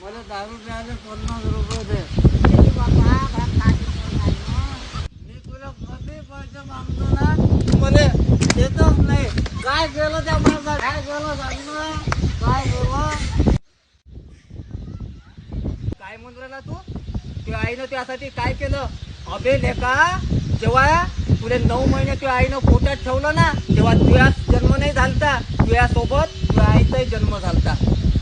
मला दारू प्यायला 50 रुपये दे. मी तुला कधी पैसे मागतो ना, तू मला देतच नाही. काय केलं त्या माणसाला? काय केलं सांग ना, काय केलं? काय म्हणून राहिला तू? तुझ्या आईनं त्यासाठी काय केलं? अबे लेका, जेव्हा तुला 9 महिने तुझ्या आईनं पोटात ठेवलं ना, तेव्हा तुझ्या जन्म नाही झालता. तुझ्या सोबत तुझ्या आईचाही जन्म झालता.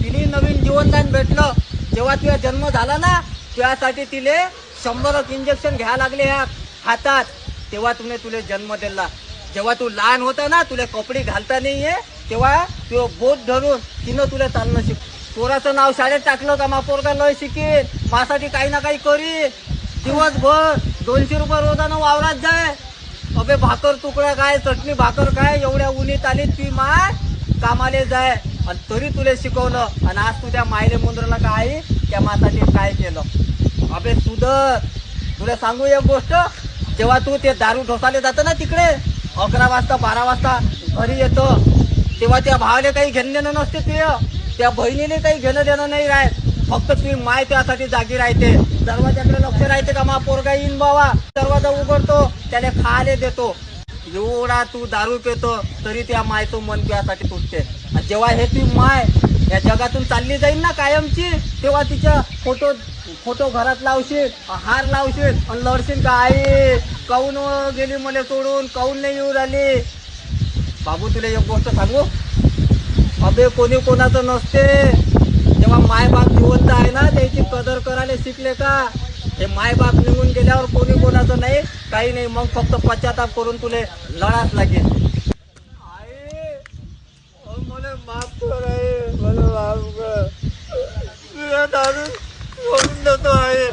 तिने नवीन जीवनदान भेटलं. जेव्हा तुझा जन्म झाला ना, त्यासाठी तिले 100 इंजेक्शन घ्यायला लागले ह्या हातात. तेव्हा तुले जन्म दिला. जेव्हा तू लहान होता ना, तुला कपडे घालता नाहीये, तेव्हा तू बोट धरून तिनं तुला चालणं शिक. पोराचं नाव शाळेत टाकलं का मा पोरगा लय शिकेल, माझ्यासाठी काही ना काही करील. दिवसभर 200 रुपये रोजानं वावरात जाय. अबे भाकर तुकडा काय, चटणी भाकर काय, एवढ्या उन्हीत आली ती माय कामाले जाय. आणि तरी तुला शिकवलं. आणि आज तू त्या मायले मुंद्रला काय त्या मासाठी काय केलं? अबे सुधर. तुला सांगू एक गोष्ट, जेव्हा तू ते दारू ढोसाले जातं ना तिकडे 11 वाजता 12 वाजता घरी येतो, तेव्हा त्या भावाले काही घेणं देणं नसते. त्या बहिणीने काही घेणं देणं नाही राहत. फक्त तुम्ही माय त्यासाठी जागी राहते. दरवाजाकडे लक्ष राहते का मा पोरगा येईन बाबा. दरवाजा उघडतो, त्याला खायला देतो. एवढा तू दारू पितो तरी त्या मायचं मन त्यासाठी तुटते. आणि जेव्हा हे ती माय या जगातून चालली जाईल ना कायमची, तेव्हा तिच्या फोटो घरात लावशील, हार लावशील आणि लढशील का, आई काऊन गेली मला सोडून, काऊन नाही येऊ राहिली. बाबू तुला एक गोष्ट सांगू, अबे कोणी कोणाचं नसते. जेव्हा मायबाप जिवंत आहे ना, त्याची कदर करायला शिकले का, हे मायबाप निघून गेल्यावर कोणी कोणाचं नाही, काही नाही. मग फक्त पश्चाताप करून तुले लढाच लागेल. आई मला माफ कर, आई मला माफ कर. तुझ्या दारू सोडून देतो आहे.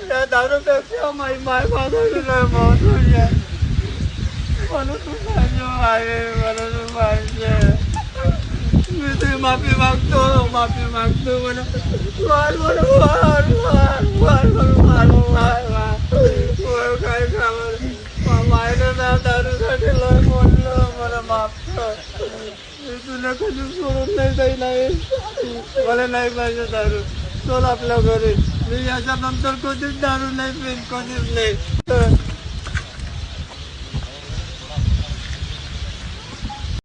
त्या दारूपेक्षा माय बापाची नाही महत्वाची आहे. मला तू पाहिजे आहे, मला तू पाहिजे. मी तुझी माफी मागतो, माफी मागतो. मला वार वार वार वार वार वार वार काय खावर मायला ना दारूसाठी लय बोललं. मला माफ कर. मी तुला कधी सोडून नाही जाईल आहे. मला नाही पाहिजे दारू. चल आपल्या घरी. मी याच्यानंतर कधीच दारू नाही पिन, कधीच नाही.